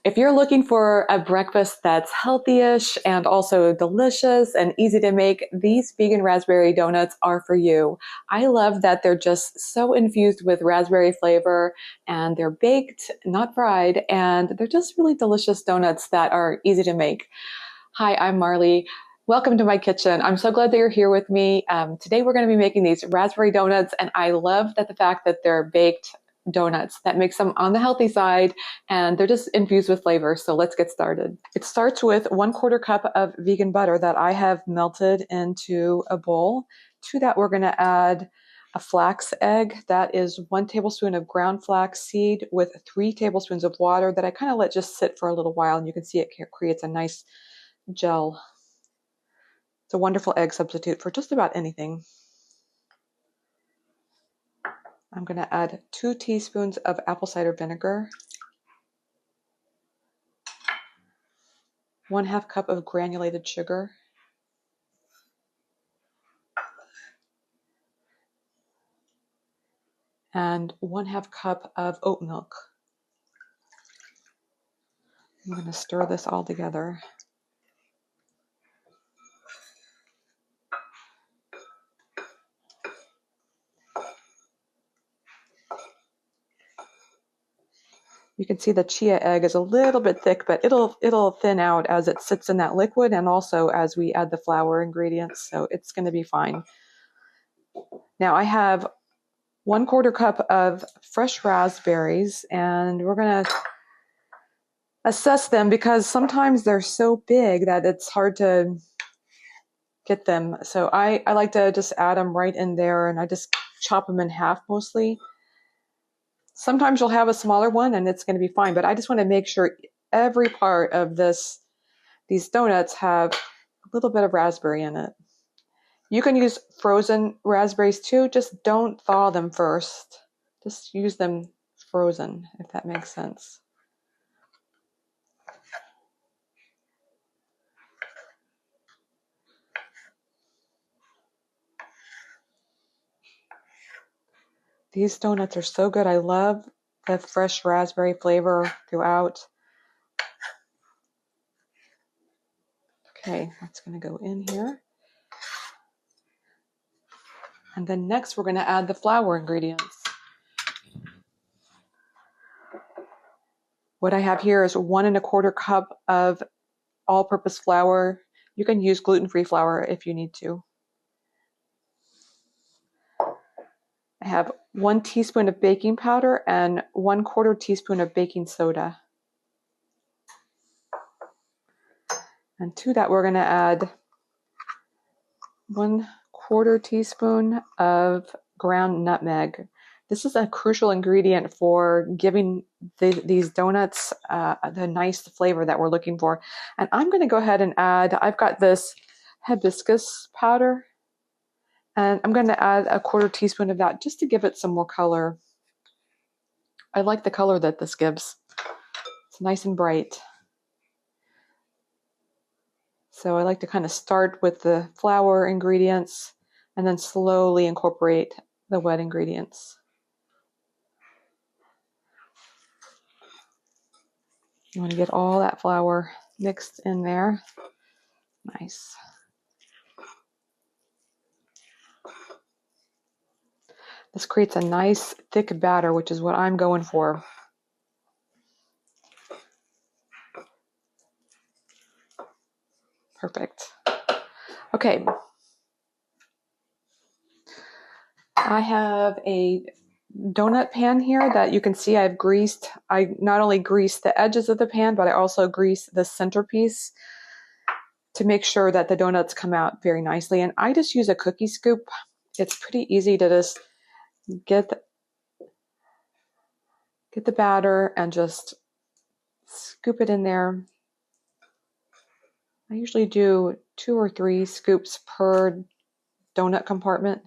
If you're looking for a breakfast that's healthy-ish and also delicious and easy to make, these vegan raspberry donuts are for you. I love that they're just so infused with raspberry flavor and they're baked, not fried, and they're just really delicious donuts that are easy to make. Hi, I'm Marley. Welcome to my kitchen. I'm so glad that you're here with me. Today we're going to be making these raspberry donuts, and I love that the fact that they're baked donuts. That makes them on the healthy side, and they're just infused with flavor. So let's get started. It starts with 1/4 cup of vegan butter that I have melted into a bowl. To that, we're going to add a flax egg. That is 1 tablespoon of ground flax seed with 3 tablespoons of water that I kind of let just sit for a little while, and you can see it creates a nice gel. It's a wonderful egg substitute for just about anything. I'm going to add 2 teaspoons of apple cider vinegar, 1/2 cup of granulated sugar, and 1/2 cup of oat milk. I'm going to stir this all together. You can see the chia egg is a little bit thick, but it'll thin out as it sits in that liquid and also as we add the flour ingredients, so it's going to be fine. Now I have 1/4 cup of fresh raspberries, and we're going to assess them because sometimes they're so big that it's hard to get them. So I like to just add them right in there, and I just chop them in half mostly. Sometimes you'll have a smaller one and it's going to be fine, but I just want to make sure every part of these donuts have a little bit of raspberry in it. You can use frozen raspberries too, just don't thaw them first. Just use them frozen, if that makes sense. These donuts are so good. I love the fresh raspberry flavor throughout. Okay, that's going to go in here. And then next we're going to add the flour ingredients. What I have here is 1 1/4 cup of all-purpose flour. You can use gluten-free flour if you need to. I have 1 teaspoon of baking powder and 1/4 teaspoon of baking soda. And to that, we're going to add 1/4 teaspoon of ground nutmeg. This is a crucial ingredient for giving these donuts the nice flavor that we're looking for. And I'm going to go ahead and add, I've got this hibiscus powder, and I'm going to add 1/4 teaspoon of that just to give it some more color. I like the color that this gives. It's nice and bright. So I like to kind of start with the flour ingredients and then slowly incorporate the wet ingredients. You want to get all that flour mixed in there. Nice. This creates a nice thick batter, which is what I'm going for. Perfect. Okay. I have a donut pan here that you can see I've greased. I not only greased the edges of the pan, but I also greased the centerpiece to make sure that the donuts come out very nicely. And I just use a cookie scoop. It's pretty easy to just get the batter and just scoop it in there. I usually do 2 or 3 scoops per donut compartment.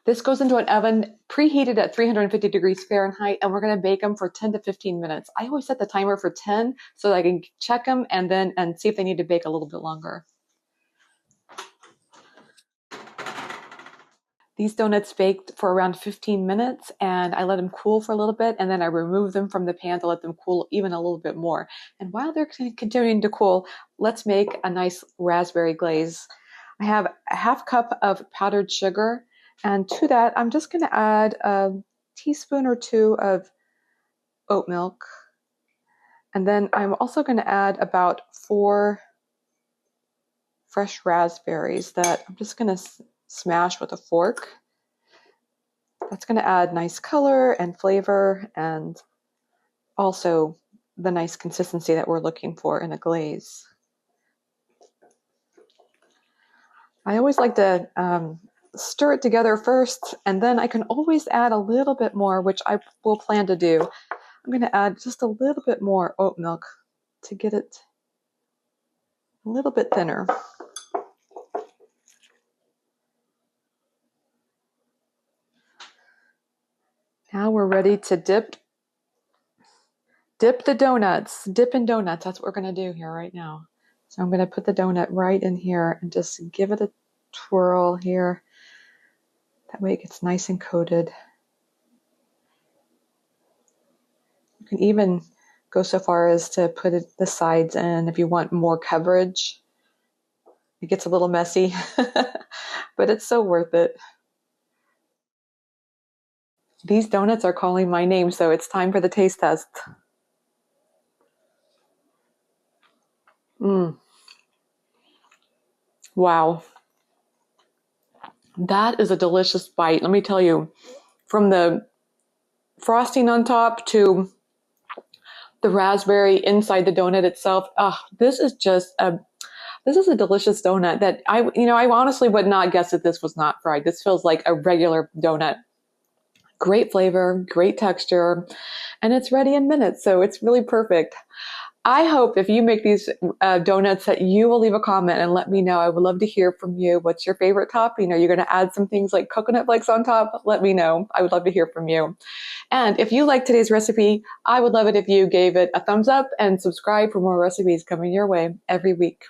This goes into an oven preheated at 350 degrees Fahrenheit, and we're going to bake them for 10 to 15 minutes. I always set the timer for 10 so that I can check them and see if they need to bake a little bit longer. These donuts baked for around 15 minutes, and I let them cool for a little bit, and then I remove them from the pan to let them cool even a little bit more. And while they're continuing to cool, let's make a nice raspberry glaze. I have a half cup of powdered sugar, and to that, I'm just going to add a teaspoon or two of oat milk. And then I'm also going to add about 4 fresh raspberries that I'm just going to smash with a fork. That's going to add nice color and flavor and also the nice consistency that we're looking for in a glaze. I always like to stir it together first, and then I can always add a little bit more, which I will plan to do. I'm going to add just a little bit more oat milk to get it a little bit thinner. Now we're ready to dip the donuts. Dip in donuts. That's what we're going to do here right now. So I'm going to put the donut right in here and just give it a twirl here. That way it gets nice and coated. You can even go so far as to put the sides in if you want more coverage. It gets a little messy, but it's so worth it. These donuts are calling my name, so it's time for the taste test. Wow. That is a delicious bite. Let me tell you, from the frosting on top to the raspberry inside the donut itself. This is a delicious donut that I honestly would not guess that this was not fried. This feels like a regular donut. Great flavor, great texture, and it's ready in minutes. So it's really perfect. I hope if you make these donuts that you will leave a comment and let me know. I would love to hear from you. What's your favorite topping? Are you going to add some things like coconut flakes on top? Let me know. I would love to hear from you. And if you like today's recipe, I would love it if you gave it a thumbs up and subscribe for more recipes coming your way every week.